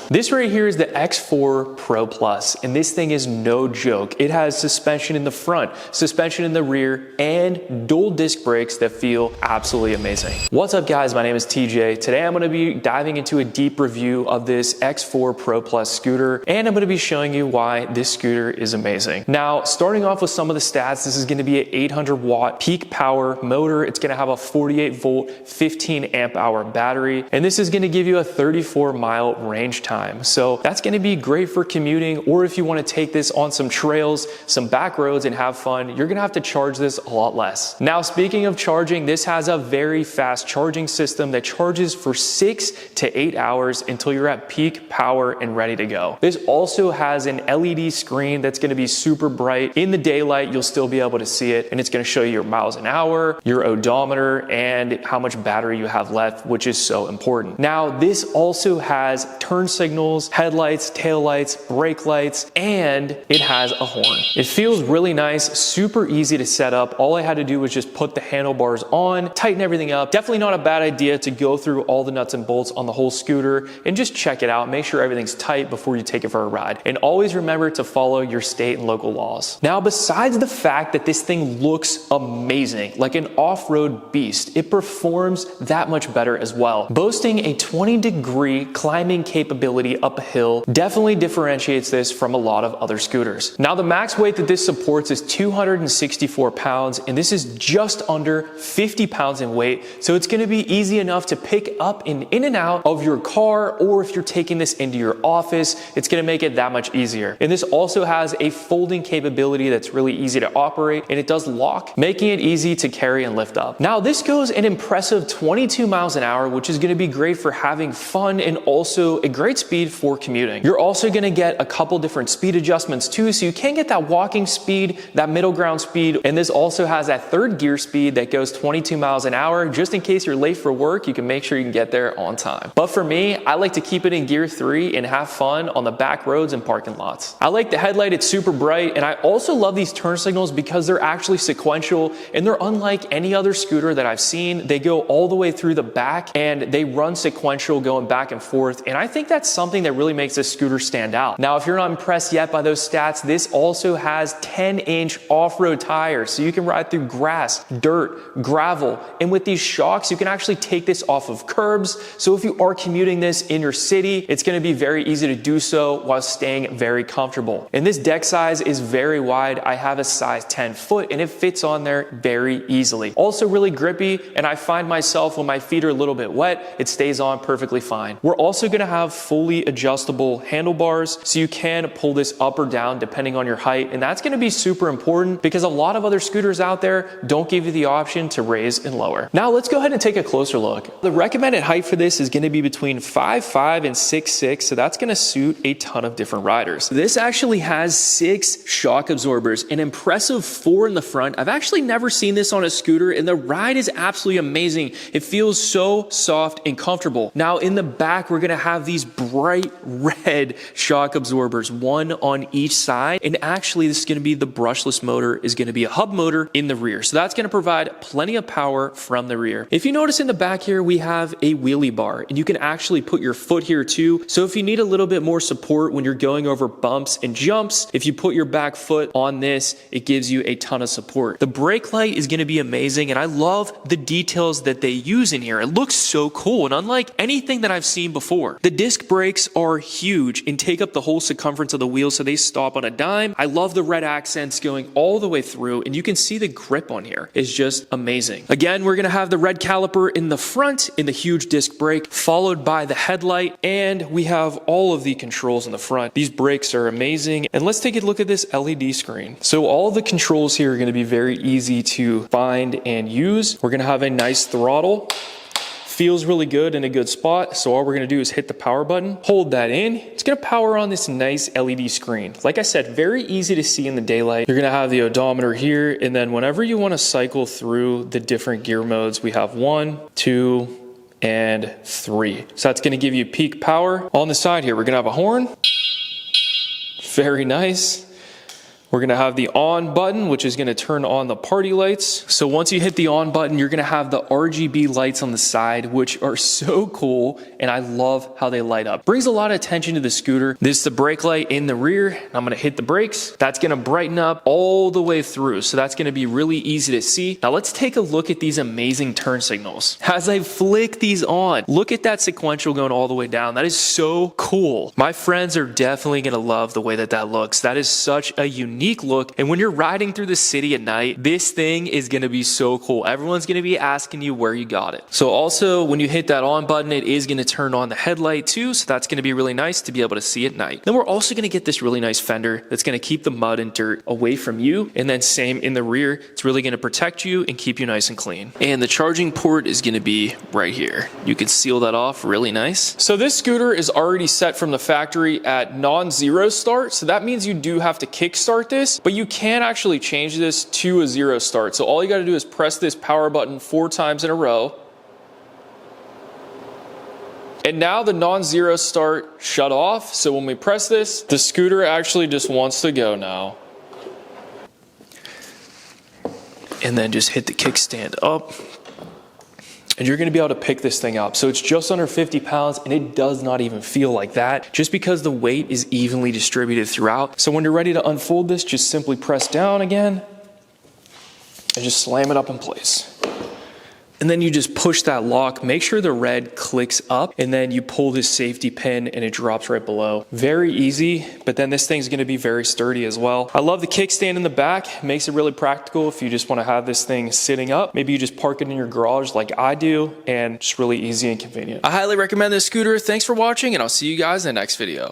This right here is the X4 Pro Plus, and this thing is no joke. It has suspension in the front, suspension in the rear, and dual disc brakes that feel absolutely amazing. What's up guys, my name is TJ. Today I'm gonna be diving into a deep review of this X4 Pro Plus scooter, and I'm gonna be showing you why this scooter is amazing. Now, starting off with some of the stats, this is gonna be an 800 watt peak power motor. It's gonna have a 48 volt, 15 amp hour battery, and this is gonna give you a 34-mile range time. So that's going to be great for commuting, or if you want to take this on some trails, some back roads and have fun, you're going to have to charge this a lot less. Now, speaking of charging, this has a very fast charging system that charges for 6 to 8 hours until you're at peak power and ready to go. This also has an LED screen that's going to be super bright. In the daylight, you'll still be able to see it, and it's going to show you your miles an hour, your odometer, and how much battery you have left, which is so important. Now, this also has turn signals, headlights, taillights, brake lights, and it has a horn. It feels really nice, super easy to set up. All I had to do was just put the handlebars on, tighten everything up. Definitely not a bad idea to go through all the nuts and bolts on the whole scooter and just check it out. Make sure everything's tight before you take it for a ride. And always remember to follow your state and local laws. Now, besides the fact that this thing looks amazing, like an off-road beast, it performs that much better as well. Boasting a 20-degree climbing capability up a hill definitely differentiates this from a lot of other scooters. Now, the max weight that this supports is 264 pounds, and this is just under 50 pounds in weight, so it's going to be easy enough to pick up and in and out of your car, or if you're taking this into your office, it's going to make it that much easier. And this also has a folding capability that's really easy to operate, and it does lock, making it easy to carry and lift up. Now, this goes an impressive 22 miles an hour, which is going to be great for having fun and also a great speed for commuting. You're also going to get a couple different speed adjustments too, so you can get that walking speed, that middle ground speed, and this also has that third gear speed that goes 22 miles an hour. Just in case you're late for work, you can make sure you can get there on time. But for me, I like to keep it in gear 3 and have fun on the back roads and parking lots. I like the headlight, it's super bright, and I also love these turn signals because they're actually sequential, and they're unlike any other scooter that I've seen. They go all the way through the back and they run sequential going back and forth, and I think that's something that really makes this scooter stand out. Now, if you're not impressed yet by those stats, this also has 10-inch off-road tires, so you can ride through grass, dirt, gravel, and with these shocks, you can actually take this off of curbs. So if you are commuting this in your city, it's going to be very easy to do so while staying very comfortable. And this deck size is very wide. I have a size 10 foot, and it fits on there very easily. Also really grippy, and I find myself when my feet are a little bit wet, it stays on perfectly fine. We're also going to have fully adjustable handlebars, so you can pull this up or down depending on your height, and that's going to be super important because a lot of other scooters out there don't give you the option to raise and lower. Now let's go ahead and take a closer look. The recommended height for this is going to be between 5'5" and 6'6", so that's going to suit a ton of different riders. This actually has 6 shock absorbers, an impressive 4 in the front. I've actually never seen this on a scooter, and the ride is absolutely amazing. It feels so soft and comfortable. Now in the back, we're going to have these bright red shock absorbers, one on each side, and actually this is going to be the brushless motor, is going to be a hub motor in the rear, so that's going to provide plenty of power from the rear. If you notice in the back here, we have a wheelie bar, and you can actually put your foot here too, so if you need a little bit more support when you're going over bumps and jumps, if you put your back foot on this, it gives you a ton of support. The brake light is going to be amazing, and I love the details that they use in here. It looks so cool and unlike anything that I've seen before. The disc brakes are huge and take up the whole circumference of the wheel, so they stop on a dime. I love the red accents going all the way through, and you can see the grip on here is just amazing. Again, we're going to have the red caliper in the front in the huge disc brake, followed by the headlight, and we have all of the controls in the front. These brakes are amazing, and let's take a look at this LED screen. So all the controls here are going to be very easy to find and use. We're going to have a nice throttle. Feels really good in a good spot, so all we're going to do is hit the power button, hold that in. It's going to power on this nice LED screen. Like I said, very easy to see in the daylight. You're going to have the odometer here, and then whenever you want to cycle through the different gear modes, we have 1, 2, and 3. So that's going to give you peak power. On the side here, we're going to have a horn. Very nice. We're gonna have the on button, which is gonna turn on the party lights. So once you hit the on button, you're gonna have the RGB lights on the side, which are so cool, and I love how they light up. Brings a lot of attention to the scooter. This is the brake light in the rear. I'm gonna hit the brakes. That's gonna brighten up all the way through, so that's gonna be really easy to see. Now let's take a look at these amazing turn signals. As I flick these on, look at that sequential going all the way down. That is so cool. My friends are definitely gonna love the way that that looks. That is such a unique look, and when you're riding through the city at night, this thing is gonna be so cool. Everyone's gonna be asking you where you got it. So also, when you hit that on button, it is gonna turn on the headlight too, so that's gonna be really nice to be able to see at night. Then we're also gonna get this really nice fender that's gonna keep the mud and dirt away from you, and then same in the rear. It's really gonna protect you and keep you nice and clean. And the charging port is gonna be right here. You can seal that off really nice. So this scooter is already set from the factory at non-zero start, so that means you do have to kickstart this, but you can actually change this to a zero start. So all you gotta do is press this power button 4 times in a row. And now the non-zero start shut off. So when we press this, the scooter actually just wants to go now. And then just hit the kickstand up. And you're gonna be able to pick this thing up. So it's just under 50 pounds and it does not even feel like that, just because the weight is evenly distributed throughout. So when you're ready to unfold this, just simply press down again and just slam it up in place. And then you just push that lock, make sure the red clicks up, and then you pull this safety pin and it drops right below. Very easy, but then this thing's gonna be very sturdy as well. I love the kickstand in the back, makes it really practical if you just wanna have this thing sitting up. Maybe you just park it in your garage like I do, and just really easy and convenient. I highly recommend this scooter. Thanks for watching, and I'll see you guys in the next video.